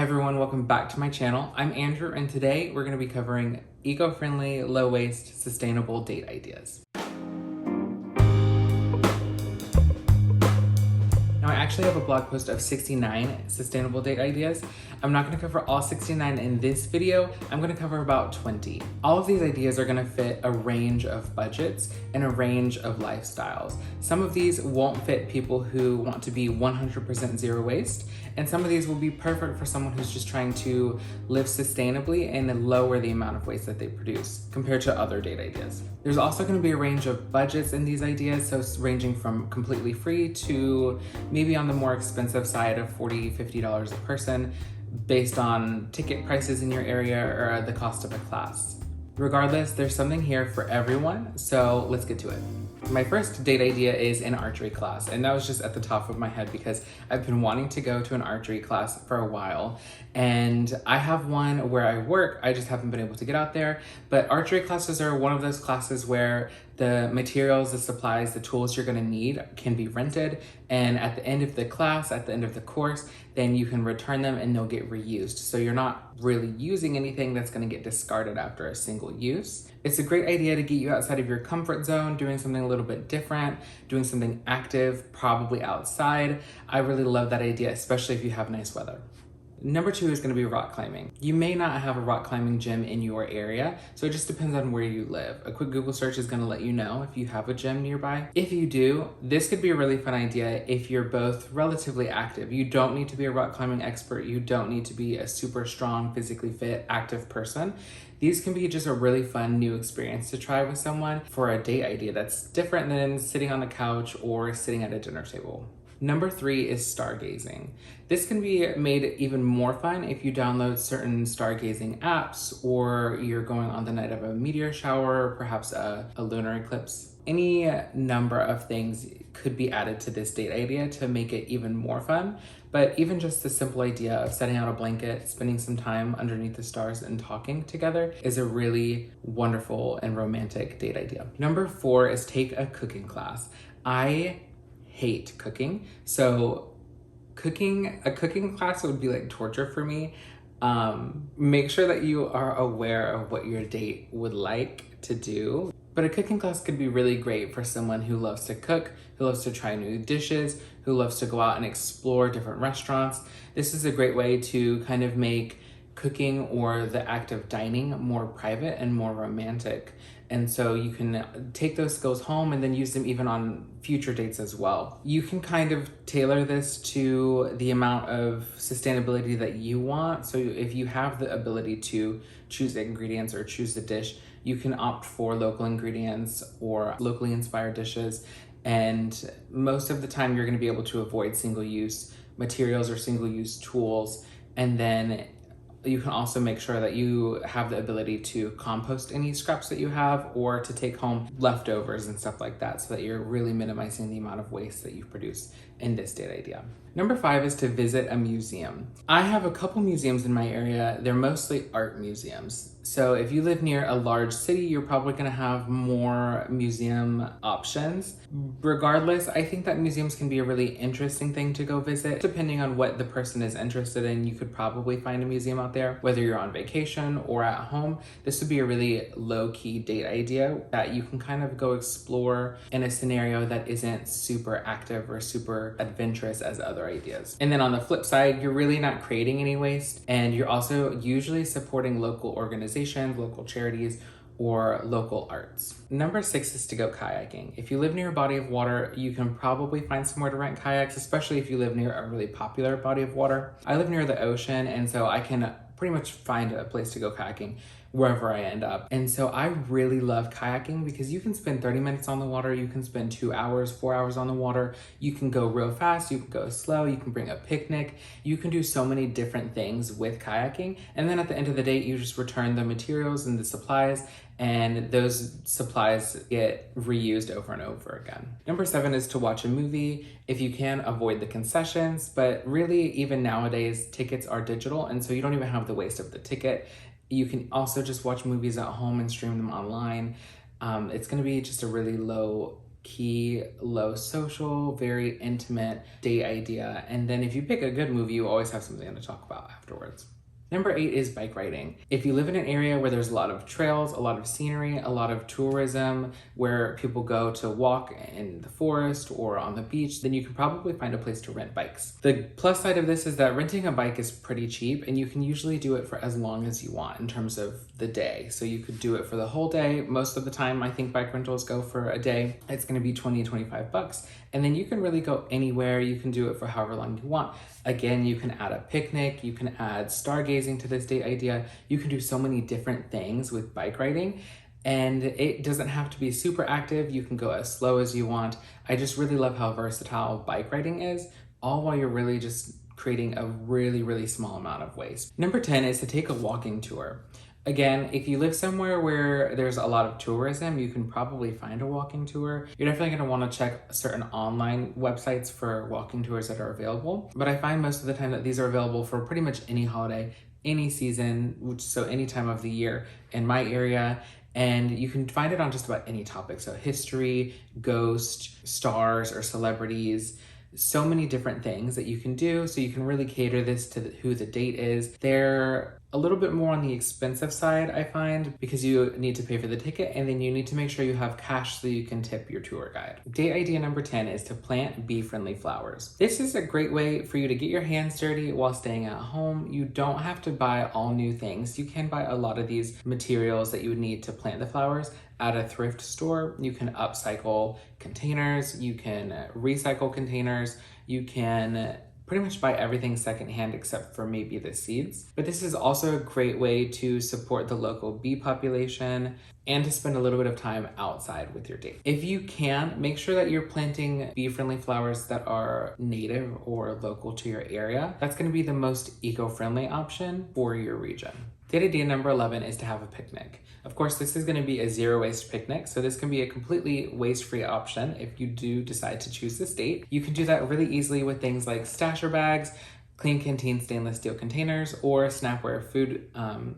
everyone, welcome back to my channel. I'm Andrew and today we're going to be covering eco-friendly, low-waste, sustainable date ideas. Now I actually have a blog post of 69 sustainable date ideas. I'm not going to cover all 69 in this video. I'm going to cover about 20. All of these ideas are going to fit a range of budgets and a range of lifestyles. Some of these won't fit people who want to be 100% zero waste, and some of these will be perfect for someone who's just trying to live sustainably and lower the amount of waste that they produce compared to other date ideas. There's also going to be a range of budgets in these ideas, so ranging from completely free to maybe on the more expensive side of $40, $50 a person, based on ticket prices in your area or the cost of a class. Regardless, there's something here for everyone, so let's get to it. My first date idea is an archery class, and that was just at the top of my head because I've been wanting to go to an archery class for a while, and I have one where I work. I just haven't been able to get out there, but archery classes are one of those classes where the materials, the supplies, the tools you're gonna need can be rented, and at the end of the class, at the end of the course, then you can return them and they'll get reused. So you're not really using anything that's gonna get discarded after a single use. It's a great idea to get you outside of your comfort zone, doing something a little bit different, doing something active, probably outside. I really love that idea, especially if you have nice weather. Number 2 is going to be rock climbing. You may not have a rock climbing gym in your area, so it just depends on where you live. A quick Google search is going to let you know if you have a gym nearby. If you do, this could be a really fun idea if you're both relatively active. You don't need to be a rock climbing expert. You don't need to be a super strong, physically fit, active person. These can be just a really fun new experience to try with someone for a date idea that's different than sitting on the couch or sitting at a dinner table. Number 3 is stargazing. This can be made even more fun if you download certain stargazing apps, or you're going on the night of a meteor shower, perhaps a lunar eclipse. Any number of things could be added to this date idea to make it even more fun, but even just the simple idea of setting out a blanket, spending some time underneath the stars and talking together is a really wonderful and romantic date idea. Number 4 is take a cooking class. I hate cooking, so a cooking class would be like torture for me. Make sure that you are aware of what your date would like to do, but a cooking class could be really great for someone who loves to cook, who loves to try new dishes, who loves to go out and explore different restaurants. This is a great way to kind of make cooking or the act of dining more private and more romantic. And so you can take those skills home and then use them even on future dates as well. You can kind of tailor this to the amount of sustainability that you want. So if you have the ability to choose the ingredients or choose the dish, you can opt for local ingredients or locally inspired dishes. And most of the time you're gonna be able to avoid single-use materials or single-use tools. And then you can also make sure that you have the ability to compost any scraps that you have or to take home leftovers and stuff like that, so that you're really minimizing the amount of waste that you produce in this date idea. Number 5 is to visit a museum. I have a couple museums in my area. They're mostly art museums. So if you live near a large city, you're probably gonna have more museum options. Regardless, I think that museums can be a really interesting thing to go visit. Depending on what the person is interested in, you could probably find a museum out there, whether you're on vacation or at home. This would be a really low-key date idea that you can kind of go explore in a scenario that isn't super active or super adventurous as other ideas. And then on the flip side, you're really not creating any waste, and you're also usually supporting local organizations, local charities, or local arts. Number 6 is to go kayaking. If you live near a body of water, you can probably find somewhere to rent kayaks, especially if you live near a really popular body of water. I live near the ocean, and so I can pretty much find a place to go kayaking wherever I end up. And so I really love kayaking because you can spend 30 minutes on the water, you can spend 2 hours, 4 hours on the water, you can go real fast, you can go slow, you can bring a picnic, you can do so many different things with kayaking. And then at the end of the day, you just return the materials and the supplies, and those supplies get reused over and over again. Number 7 is to watch a movie. If you can, avoid the concessions, but really even nowadays, tickets are digital, and so you don't even have the waste of the ticket. You can also just watch movies at home and stream them online. It's gonna be just a really low key, low social, very intimate date idea. And then if you pick a good movie, you always have something to talk about afterwards. Number 8 is bike riding. If you live in an area where there's a lot of trails, a lot of scenery, a lot of tourism, where people go to walk in the forest or on the beach, then you can probably find a place to rent bikes. The plus side of this is that renting a bike is pretty cheap, and you can usually do it for as long as you want in terms of the day. So you could do it for the whole day. Most of the time, I think bike rentals go for a day. It's gonna be 20, 25 bucks. And then you can really go anywhere. You can do it for however long you want. Again, you can add a picnic, you can add stargazing to this date idea. You can do so many different things with bike riding, and it doesn't have to be super active. You can go as slow as you want. I just really love how versatile bike riding is, all while you're really just creating a really, really small amount of waste. Number 10 is to take a walking tour. Again, if you live somewhere where there's a lot of tourism, you can probably find a walking tour. You're definitely gonna wanna check certain online websites for walking tours that are available. But I find most of the time that these are available for pretty much any holiday, any season, so any time of the year in my area. And you can find it on just about any topic. So history, ghost, stars, or celebrities. So many different things that you can do. So you can really cater this to who the date is. They're a little bit more on the expensive side, I find, because you need to pay for the ticket, and then you need to make sure you have cash so you can tip your tour guide. Date idea number 10 is to plant bee-friendly flowers. This is a great way for you to get your hands dirty while staying at home. You don't have to buy all new things. You can buy a lot of these materials that you would need to plant the flowers at a thrift store. You can upcycle containers, you can recycle containers, you can pretty much buy everything secondhand except for maybe the seeds. But this is also a great way to support the local bee population and to spend a little bit of time outside with your date. If you can, make sure that you're planting bee-friendly flowers that are native or local to your area. That's gonna be the most eco-friendly option for your region. Date idea number 11 is to have a picnic. Of course, this is gonna be a zero waste picnic, so this can be a completely waste-free option if you do decide to choose this date. You can do that really easily with things like stasher bags, Clean Canteen stainless steel containers, or Snapware food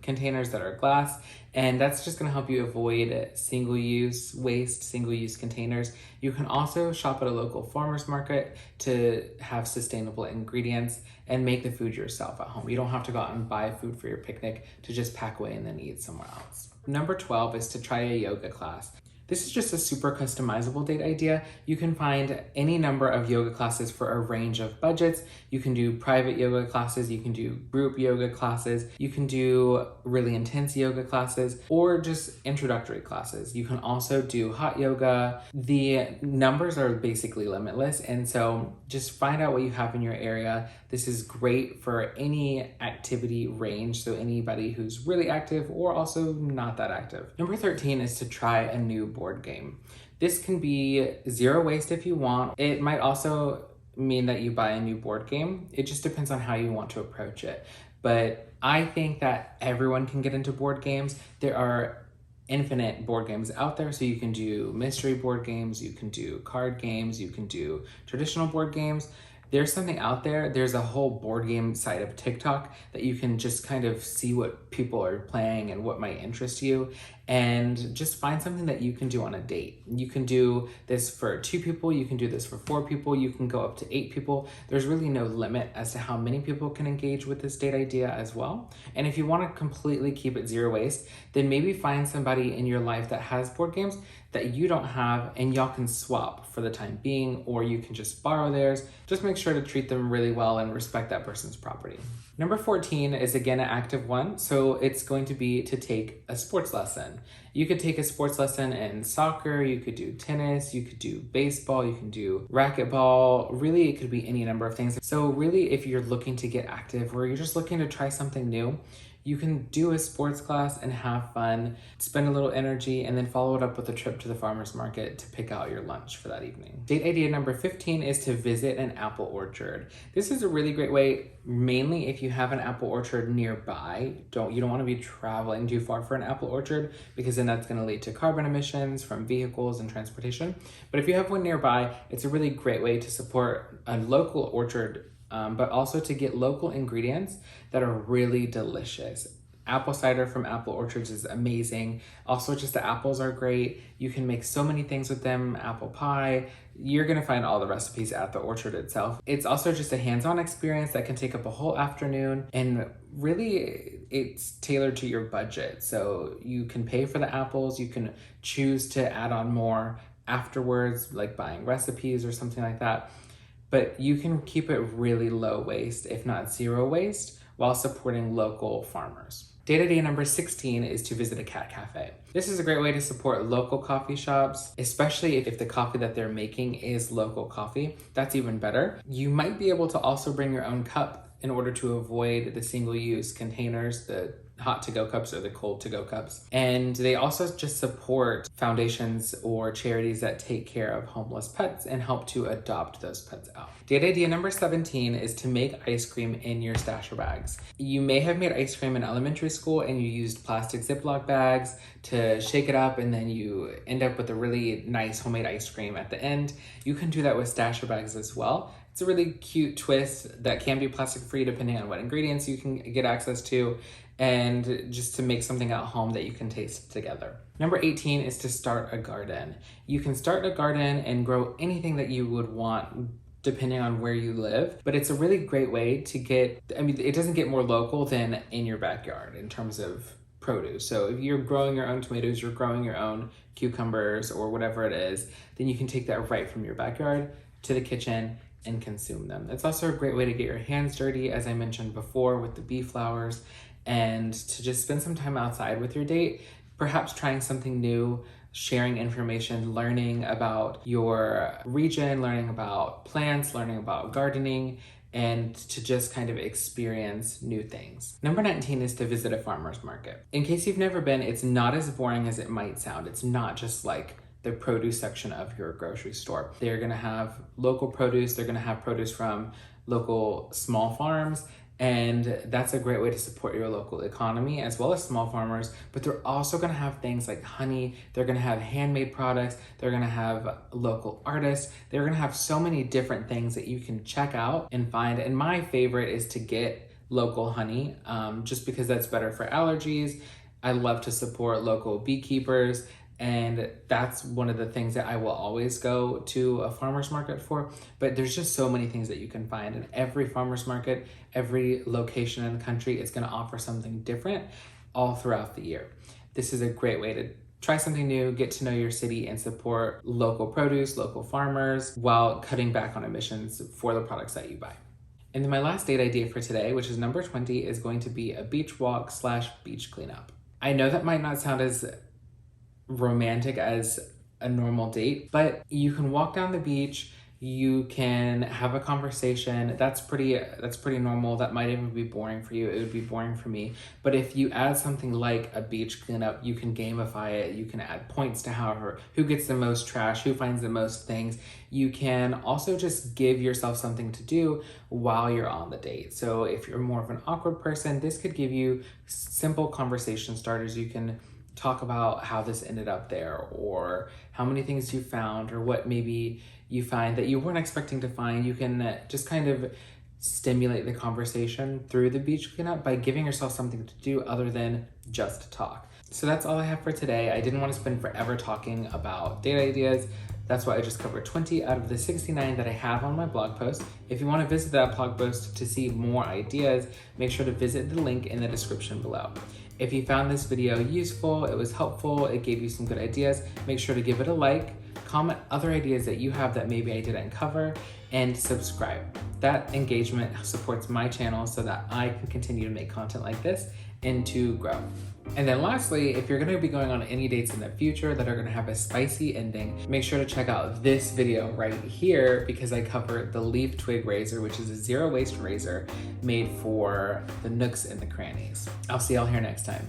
containers that are glass. And that's just gonna help you avoid single-use waste, single-use containers. You can also shop at a local farmer's market to have sustainable ingredients and make the food yourself at home. You don't have to go out and buy food for your picnic to just pack away and then eat somewhere else. Number 12 is to try a yoga class. This is just a super customizable date idea. You can find any number of yoga classes for a range of budgets. You can do private yoga classes, you can do group yoga classes, you can do really intense yoga classes, or just introductory classes. You can also do hot yoga. The numbers are basically limitless, and so just find out what you have in your area. This is great for any activity range, so anybody who's really active or also not that active. Number 13 is to try a new board game. This can be zero waste if you want. It might also mean that you buy a new board game. It just depends on how you want to approach it. But I think that everyone can get into board games. There are infinite board games out there, so you can do mystery board games, you can do card games, you can do traditional board games. There's something out there. There's a whole board game side of TikTok that you can just kind of see what people are playing and what might interest you, and just find something that you can do on a date. You can do this for 2 people, you can do this for 4 people, you can go up to 8 people. There's really no limit as to how many people can engage with this date idea as well. And if you want to completely keep it zero waste, then maybe find somebody in your life that has board games that you don't have, and y'all can swap for the time being, or you can just borrow theirs. Just make sure to treat them really well and respect that person's property. Number 14 is again an active one, so it's going to be to take a sports lesson. You could take a sports lesson in soccer, you could do tennis, you could do baseball, you can do racquetball. Really, it could be any number of things. So really, if you're looking to get active or you're just looking to try something new, you can do a sports class and have fun, spend a little energy, and then follow it up with a trip to the farmer's market to pick out your lunch for that evening. Date idea number 15 is to visit an apple orchard. This is a really great way, mainly if you have an apple orchard nearby. You don't want to be traveling too far for an apple orchard, because then that's going to lead to carbon emissions from vehicles and transportation. But if you have one nearby, it's a really great way to support a local orchard, but also to get local ingredients that are really delicious. Apple cider from apple orchards is amazing. Also, just the apples are great. You can make so many things with them. Apple pie. You're gonna find all the recipes at the orchard itself. It's also just a hands-on experience that can take up a whole afternoon, and really it's tailored to your budget. So you can pay for the apples, you can choose to add on more afterwards, like buying recipes or something like that. But you can keep it really low waste, if not zero waste, while supporting local farmers. Date idea number 16 is to visit a cat cafe. This is a great way to support local coffee shops, especially if the coffee that they're making is local coffee. That's even better. You might be able to also bring your own cup in order to avoid the single-use containers, the hot to-go cups or the cold to-go cups. And they also just support foundations or charities that take care of homeless pets and help to adopt those pets out. Date idea number 17 is to make ice cream in your stasher bags. You may have made ice cream in elementary school and you used plastic Ziploc bags to shake it up, and then you end up with a really nice homemade ice cream at the end. You can do that with stasher bags as well. It's a really cute twist that can be plastic free depending on what ingredients you can get access to, and just to make something at home that you can taste together. Number 18 is to start a garden. You can start a garden and grow anything that you would want depending on where you live, but it's a really great way to get, it doesn't get more local than in your backyard in terms of produce. So if you're growing your own tomatoes, you're growing your own cucumbers or whatever it is, then you can take that right from your backyard to the kitchen and consume them. It's also a great way to get your hands dirty, as I mentioned before, with the bee flowers, and to just spend some time outside with your date, perhaps trying something new, sharing information, learning about your region, learning about plants, learning about gardening, and to just kind of experience new things. Number 19 is to visit a farmer's market. In case you've never been, it's not as boring as it might sound. It's not just like the produce section of your grocery store. They're gonna have local produce, they're gonna have produce from local small farms, and that's a great way to support your local economy as well as small farmers. But they're also gonna have things like honey, they're gonna have handmade products, they're gonna have local artists, they're gonna have so many different things that you can check out and find. And my favorite is to get local honey, just because that's better for allergies. I love to support local beekeepers, and that's one of the things that I will always go to a farmer's market for. But there's just so many things that you can find, and every farmer's market, every location in the country is gonna offer something different all throughout the year. This is a great way to try something new, get to know your city, and support local produce, local farmers, while cutting back on emissions for the products that you buy. And then my last date idea for today, which is number 20, is going to be a beach walk / beach cleanup. I know that might not sound as romantic as a normal date, but you can walk down the beach, you can have a conversation. That's pretty normal. That might even be boring for you. It would be boring for me. But if you add something like a beach cleanup, you can gamify it. You can add points to who gets the most trash, who finds the most things. You can also just give yourself something to do while you're on the date. So if you're more of an awkward person, this could give you simple conversation starters. You can talk about how this ended up there, or how many things you found, or what maybe you find that you weren't expecting to find. You can just kind of stimulate the conversation through the beach cleanup by giving yourself something to do other than just talk. So that's all I have for today. I didn't want to spend forever talking about date ideas. That's why I just covered 20 out of the 69 that I have on my blog post. If you want to visit that blog post to see more ideas, make sure to visit the link in the description below. If you found this video useful, it was helpful, it gave you some good ideas, make sure to give it a like, comment other ideas that you have that maybe I didn't cover, and subscribe. That engagement supports my channel so that I can continue to make content like this and to grow. And then lastly, if you're gonna be going on any dates in the future that are gonna have a spicy ending, make sure to check out this video right here, because I cover the leaf twig razor, which is a zero waste razor made for the nooks and the crannies. I'll see y'all here next time.